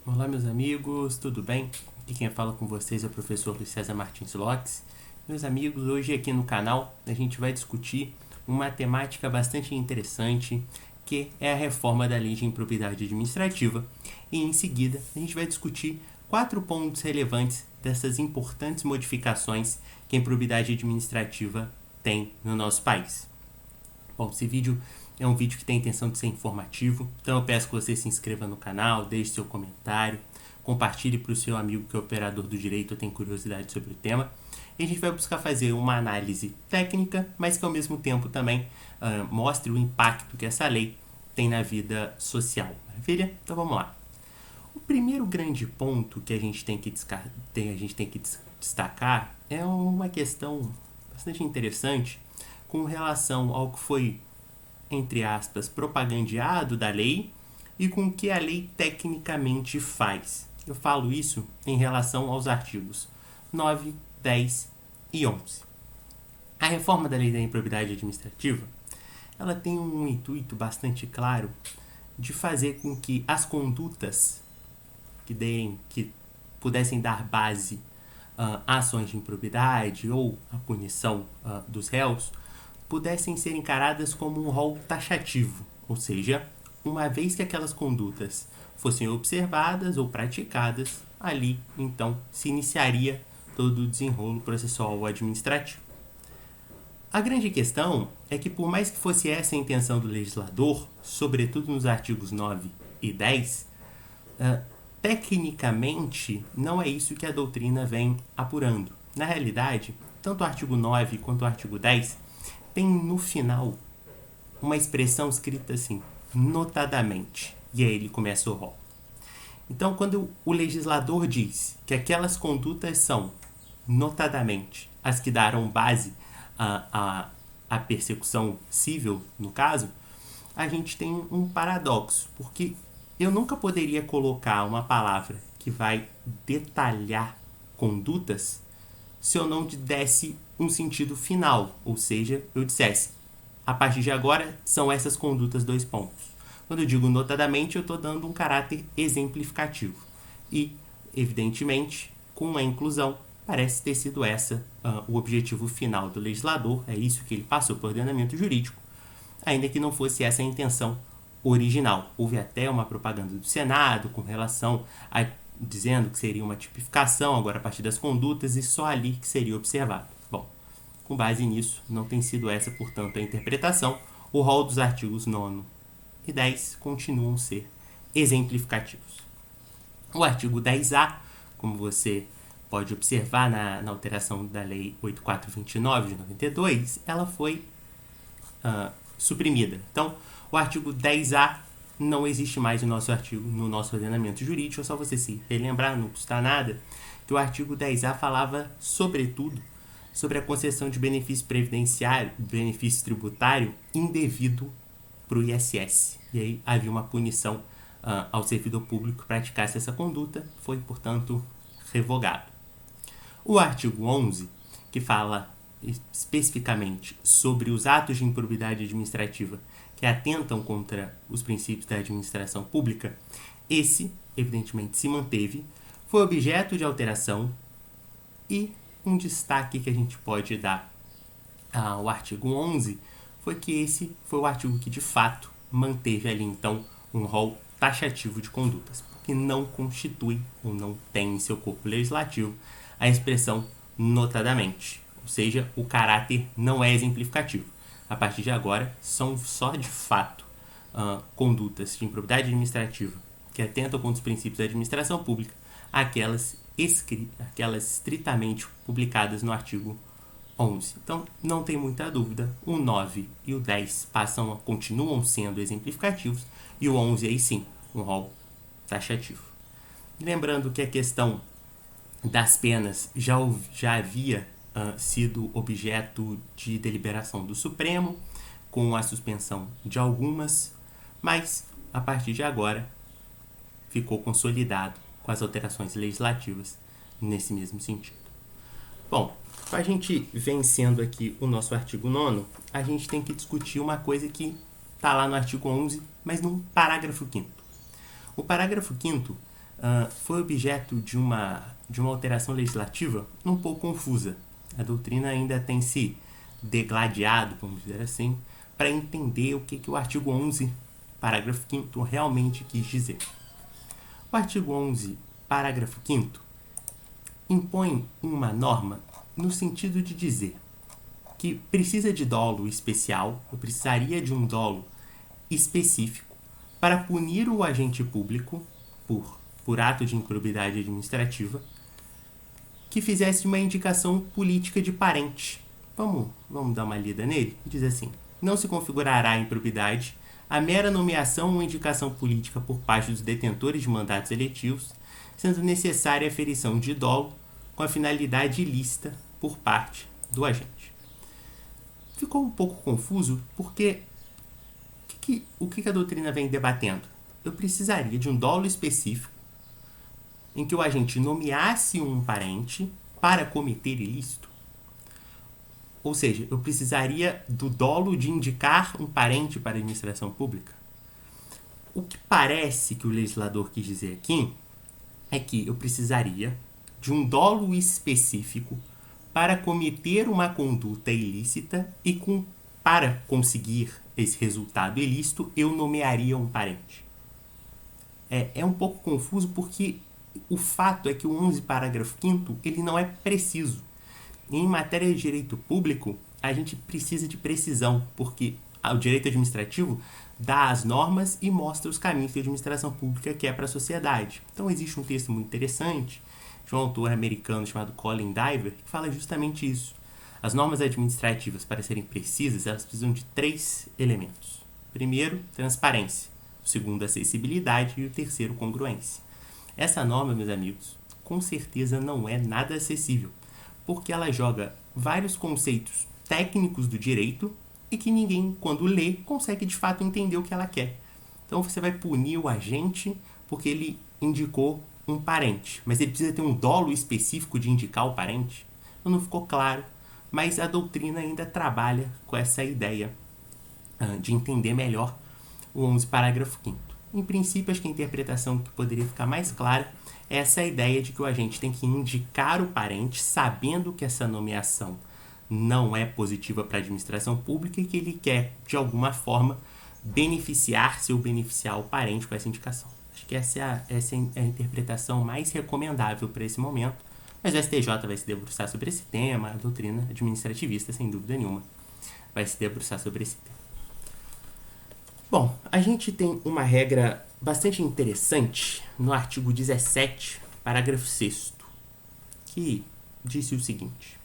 Olá, meus amigos, tudo bem? Aqui quem fala com vocês é o professor Luiz César Martins Lopes. Meus amigos, hoje aqui no canal a gente vai discutir uma temática bastante interessante, que é a reforma da Lei de Improbidade Administrativa. E em seguida a gente vai discutir 4 pontos relevantes dessas importantes modificações que a improbidade administrativa tem no nosso país. Bom, esse vídeo é um vídeo que tem a intenção de ser informativo, então eu peço que você se inscreva no canal, deixe seu comentário, compartilhe para o seu amigo que é operador do direito ou tem curiosidade sobre o tema. E a gente vai buscar fazer uma análise técnica, mas que ao mesmo tempo também mostre o impacto que essa lei tem na vida social. Maravilha? Então vamos lá. O primeiro grande ponto que a gente tem que destacar é uma questão bastante interessante com relação ao que foi, entre aspas, propagandeado da lei e com o que a lei tecnicamente faz. Eu falo isso em relação aos artigos 9, 10 e 11. A reforma da lei da improbidade administrativa, ela tem um intuito bastante claro de fazer com que as condutas que pudessem dar base a ações de improbidade ou a punição dos réus pudessem ser encaradas como um rol taxativo, ou seja, uma vez que aquelas condutas fossem observadas ou praticadas, ali então se iniciaria todo o desenrolo processual administrativo. A grande questão é que, por mais que fosse essa a intenção do legislador, sobretudo nos artigos 9 e 10, tecnicamente não é isso que a doutrina vem apurando. Na realidade, tanto o artigo 9 quanto o artigo 10 tem no final uma expressão escrita assim, notadamente, e aí ele começa o rol. Então, quando o legislador diz que aquelas condutas são, notadamente, as que darão base à persecução civil, no caso, a gente tem um paradoxo, porque eu nunca poderia colocar uma palavra que vai detalhar condutas se eu não desse um sentido final, ou seja, eu dissesse, a partir de agora são essas condutas, dois pontos. Quando eu digo notadamente, eu estou dando um caráter exemplificativo. E, evidentemente, com a inclusão, parece ter sido essa o objetivo final do legislador, é isso que ele passou para o ordenamento jurídico, ainda que não fosse essa a intenção original. Houve até uma propaganda do Senado com relação a dizendo que seria uma tipificação agora a partir das condutas e só ali que seria observado. Bom, com base nisso, não tem sido essa, portanto, a interpretação. O rol dos artigos 9 e 10 continuam a ser exemplificativos. O artigo 10A, como você pode observar na alteração da Lei 8429 de 92, ela foi suprimida. Então, o artigo 10A não existe mais no nosso ordenamento jurídico. É só você se relembrar, não custa nada, que o artigo 10A falava, sobretudo, sobre a concessão de benefício previdenciário, benefício tributário indevido para o ISS. E aí havia uma punição ao servidor público que praticasse essa conduta, foi, portanto, revogado. O artigo 11, que fala especificamente sobre os atos de improbidade administrativa que atentam contra os princípios da administração pública, esse, evidentemente, se manteve, foi objeto de alteração e um destaque que a gente pode dar ao artigo 11 foi que esse foi o artigo que, de fato, manteve ali, então, um rol taxativo de condutas, que não constitui ou não tem em seu corpo legislativo a expressão notadamente, ou seja, o caráter não é exemplificativo. A partir de agora, são só de fato condutas de improbidade administrativa que atentam contra os princípios da administração pública, aquelas estritamente publicadas no artigo 11. Então, não tem muita dúvida, o 9 e o 10 continuam sendo exemplificativos e o 11 aí sim, um rol taxativo. Lembrando que a questão das penas já havia sido objeto de deliberação do Supremo, com a suspensão de algumas, mas a partir de agora ficou consolidado com as alterações legislativas nesse mesmo sentido. Bom, para a gente vencendo aqui o nosso artigo 9º, a gente tem que discutir uma coisa que está lá no artigo 11, mas num parágrafo 5º. O parágrafo 5º foi objeto de uma alteração legislativa um pouco confusa. A doutrina ainda tem se degladiado, vamos dizer assim, para entender o que o artigo 11, parágrafo 5º, realmente quis dizer. O artigo 11, parágrafo 5º, impõe uma norma no sentido de dizer que precisa de dolo especial, ou precisaria de um dolo específico, para punir o agente público por ato de improbidade administrativa que fizesse uma indicação política de parente. Vamos dar uma lida nele? Diz assim: não se configurará improbidade a mera nomeação ou indicação política por parte dos detentores de mandatos eletivos, sendo necessária a ferição de dolo com a finalidade ilícita por parte do agente. Ficou um pouco confuso porque o que a doutrina vem debatendo? Eu precisaria de um dolo específico em que o agente nomeasse um parente para cometer ilícito. Ou seja, eu precisaria do dolo de indicar um parente para a administração pública. O que parece que o legislador quis dizer aqui é que eu precisaria de um dolo específico para cometer uma conduta ilícita e para conseguir esse resultado ilícito, eu nomearia um parente. É um pouco confuso porque o fato é que o 11, parágrafo 5º, ele não é preciso. Em matéria de direito público, a gente precisa de precisão, porque o direito administrativo dá as normas e mostra os caminhos que a administração pública quer para a sociedade. Então existe um texto muito interessante de um autor americano chamado Colin Diver, que fala justamente isso. As normas administrativas, para serem precisas, elas precisam de 3 elementos. Primeiro, transparência. O segundo, acessibilidade. E o terceiro, congruência. Essa norma, meus amigos, com certeza não é nada acessível, porque ela joga vários conceitos técnicos do direito e que ninguém, quando lê, consegue de fato entender o que ela quer. Então você vai punir o agente porque ele indicou um parente, mas ele precisa ter um dolo específico de indicar o parente? Então não ficou claro, mas a doutrina ainda trabalha com essa ideia de entender melhor o 11, parágrafo 5º. Em princípio, acho que a interpretação que poderia ficar mais clara é essa ideia de que o agente tem que indicar o parente, sabendo que essa nomeação não é positiva para a administração pública e que ele quer, de alguma forma, beneficiar-se ou beneficiar o parente com essa indicação. Acho que essa é a interpretação mais recomendável para esse momento, mas o STJ vai se debruçar sobre esse tema, a doutrina administrativista, sem dúvida nenhuma, vai se debruçar sobre esse tema. Bom, a gente tem uma regra bastante interessante no artigo 17, parágrafo 6º, que disse o seguinte: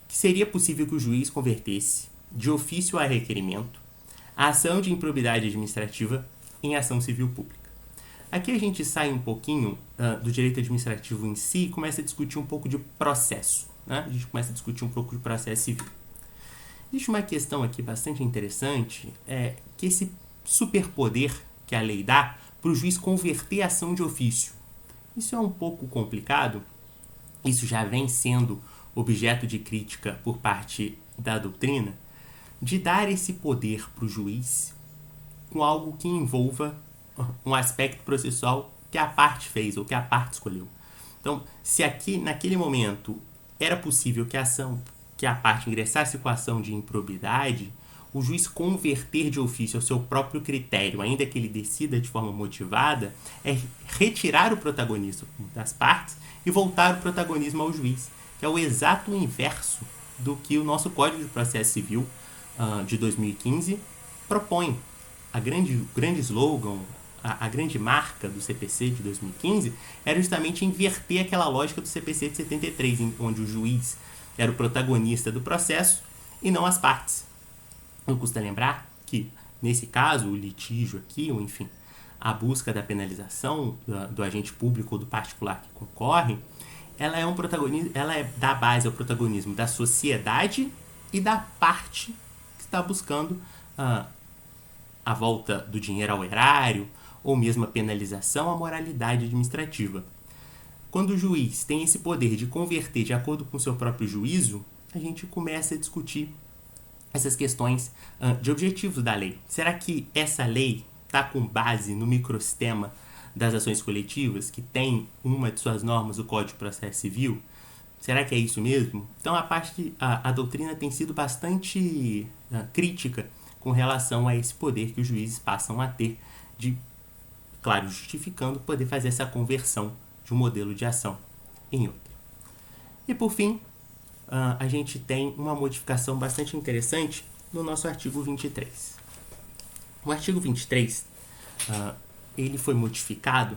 que seria possível que o juiz convertesse, de ofício a requerimento, a ação de improbidade administrativa em ação civil pública. Aqui a gente sai um pouquinho do direito administrativo em si e começa a discutir um pouco de processo. Né? A gente começa a discutir um pouco de processo civil. Existe uma questão aqui bastante interessante, que esse superpoder que a lei dá para o juiz converter a ação de ofício. Isso é um pouco complicado, isso já vem sendo objeto de crítica por parte da doutrina, de dar esse poder para o juiz com algo que envolva um aspecto processual que a parte fez ou que a parte escolheu. Então, se aqui, naquele momento, era possível que a parte ingressasse com a ação de improbidade, o juiz converter de ofício ao seu próprio critério, ainda que ele decida de forma motivada, é retirar o protagonismo das partes e voltar o protagonismo ao juiz, que é o exato inverso do que o nosso Código de Processo Civil de 2015 propõe. O grande slogan, a grande marca do CPC de 2015 era justamente inverter aquela lógica do CPC de 73, onde o juiz era o protagonista do processo e não as partes. Não custa lembrar que, nesse caso, o litígio aqui, ou enfim, a busca da penalização do agente público ou do particular que concorre, ela dá base ao protagonismo da sociedade e da parte que está buscando a volta do dinheiro ao erário, ou mesmo a penalização à moralidade administrativa. Quando o juiz tem esse poder de converter de acordo com o seu próprio juízo, a gente começa a discutir essas questões de objetivos da lei. Será que essa lei está com base no microsistema das ações coletivas, que tem uma de suas normas, o Código de Processo Civil, será que é isso mesmo? Então a doutrina tem sido bastante crítica com relação a esse poder que os juízes passam a ter de, claro, justificando poder fazer essa conversão de um modelo de ação em outro. E por fim, a gente tem uma modificação bastante interessante no nosso artigo 23. O artigo 23, ele foi modificado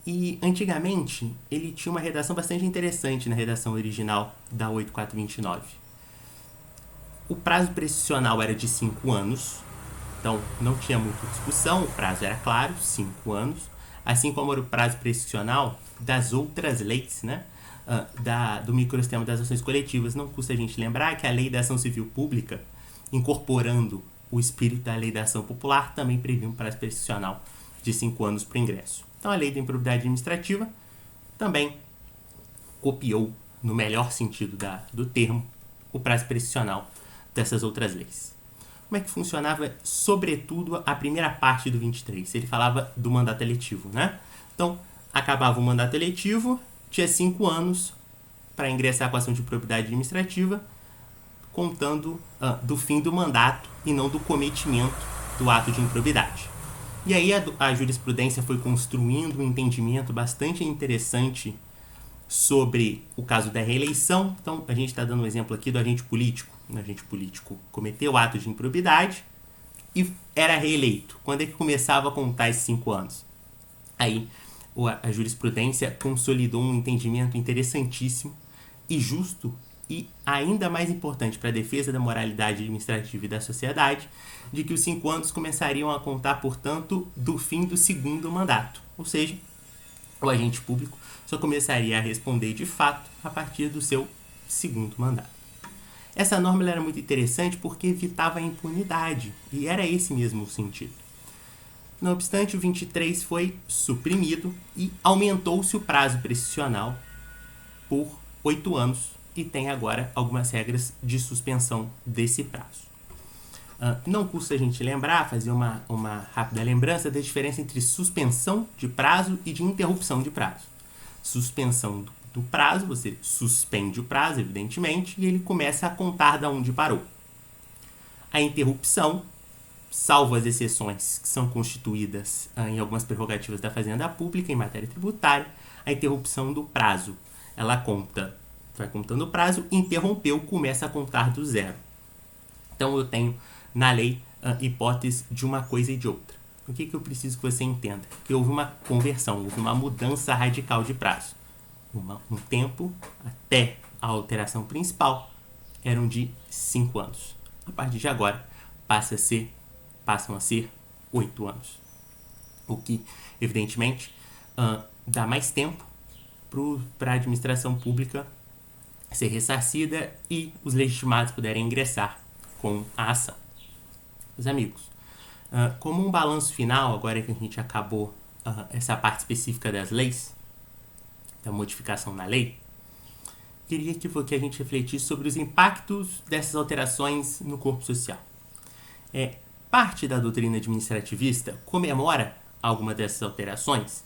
e antigamente ele tinha uma redação bastante interessante na redação original da 8429. O prazo prescricional era de 5 anos, então não tinha muita discussão, o prazo era claro, 5 anos, assim como era o prazo prescricional das outras leis, né? Do microsistema das ações coletivas. Não custa a gente lembrar que a Lei da Ação Civil Pública, incorporando o espírito da Lei da Ação Popular, também previa um prazo prescricional de 5 anos para o ingresso. Então a Lei da Improbidade Administrativa também copiou, no melhor sentido do termo, o prazo prescricional dessas outras leis. Como é que funcionava, sobretudo, a primeira parte do 23? Ele falava do mandato eletivo, né? Então, acabava o mandato eletivo, tinha 5 anos para ingressar com a ação de improbidade administrativa, contando do fim do mandato e não do cometimento do ato de improbidade. E aí a jurisprudência foi construindo um entendimento bastante interessante sobre o caso da reeleição. Então, a gente está dando um exemplo aqui do agente político. O agente político cometeu o ato de improbidade e era reeleito. Quando é que começava a contar esses 5 anos? Aí a jurisprudência consolidou um entendimento interessantíssimo e justo e ainda mais importante para a defesa da moralidade administrativa e da sociedade, de que os 5 anos começariam a contar, portanto, do fim do segundo mandato. Ou seja, o agente público só começaria a responder de fato a partir do seu segundo mandato. Essa norma era muito interessante porque evitava a impunidade, e era esse mesmo o sentido. Não obstante, o 23 foi suprimido e aumentou-se o prazo prescricional por 8 anos e tem agora algumas regras de suspensão desse prazo. Não custa a gente lembrar, fazer uma rápida lembrança da diferença entre suspensão de prazo e de interrupção de prazo. Suspensão do prazo, você suspende o prazo, evidentemente, e ele começa a contar da onde parou. A interrupção, salvo as exceções que são constituídas em algumas prerrogativas da Fazenda Pública em matéria tributária, a interrupção do prazo, ela vai contando o prazo, interrompeu, começa a contar do zero. Então eu tenho na lei hipótese de uma coisa e de outra. O que eu preciso que você entenda? Que houve uma conversão, houve uma mudança radical de prazo. Um tempo até a alteração principal eram de 5 anos. A partir de agora passam a ser 8 anos. O que, evidentemente, dá mais tempo para a administração pública ser ressarcida e os legitimados puderem ingressar com a ação. Meus amigos, como um balanço final, agora que a gente acabou essa parte específica das leis, da modificação na lei, queria que a gente refletisse sobre os impactos dessas alterações no corpo social. Parte da doutrina administrativista comemora alguma dessas alterações,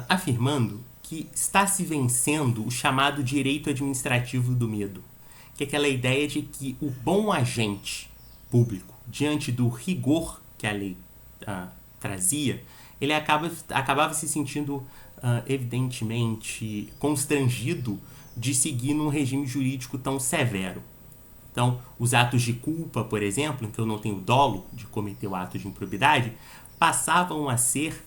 afirmando que está se vencendo o chamado direito administrativo do medo, que é aquela ideia de que o bom agente público, diante do rigor que a lei trazia, ele acabava se sentindo evidentemente constrangido de seguir num regime jurídico tão severo. Então, os atos de culpa, por exemplo, em que eu não tenho dolo de cometer o ato de improbidade, passavam a ser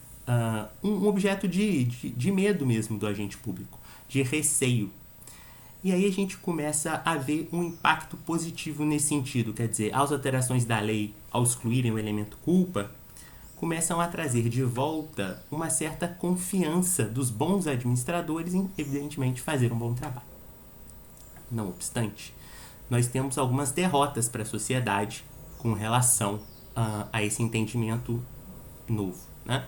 um objeto de medo mesmo do agente público, de receio. E aí a gente começa a ver um impacto positivo nesse sentido, quer dizer, as alterações da lei, ao excluírem o elemento culpa, começam a trazer de volta uma certa confiança dos bons administradores em, evidentemente, fazer um bom trabalho. Não obstante, nós temos algumas derrotas para a sociedade com relação a esse entendimento novo, né?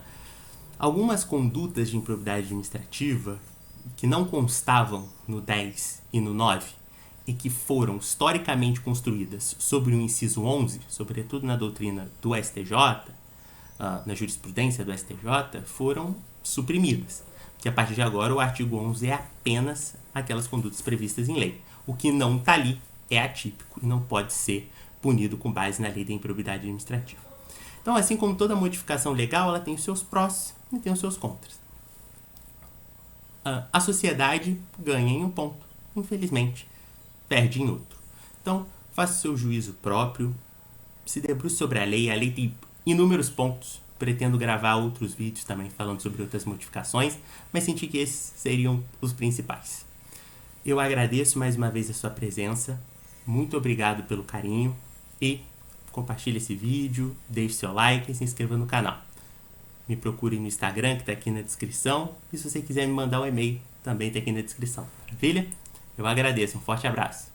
Algumas condutas de improbidade administrativa que não constavam no 10 e no 9 e que foram historicamente construídas sobre o inciso 11, sobretudo na doutrina do STJ, na jurisprudência do STJ, foram suprimidas. Que a partir de agora o artigo 11 é apenas aquelas condutas previstas em lei. O que não está ali é atípico e não pode ser punido com base na lei da improbidade administrativa. Então, assim como toda modificação legal, ela tem os seus prós e tem os seus contras. A sociedade ganha em um ponto, infelizmente, perde em outro. Então, faça o seu juízo próprio, se debruce sobre a lei tem inúmeros pontos. Pretendo gravar outros vídeos também falando sobre outras modificações, mas senti que esses seriam os principais. Eu agradeço mais uma vez a sua presença, muito obrigado pelo carinho e compartilhe esse vídeo, deixe seu like e se inscreva no canal. Me procure no Instagram, que está aqui na descrição, e se você quiser me mandar um e-mail, também está aqui na descrição. Maravilha? Eu agradeço, um forte abraço.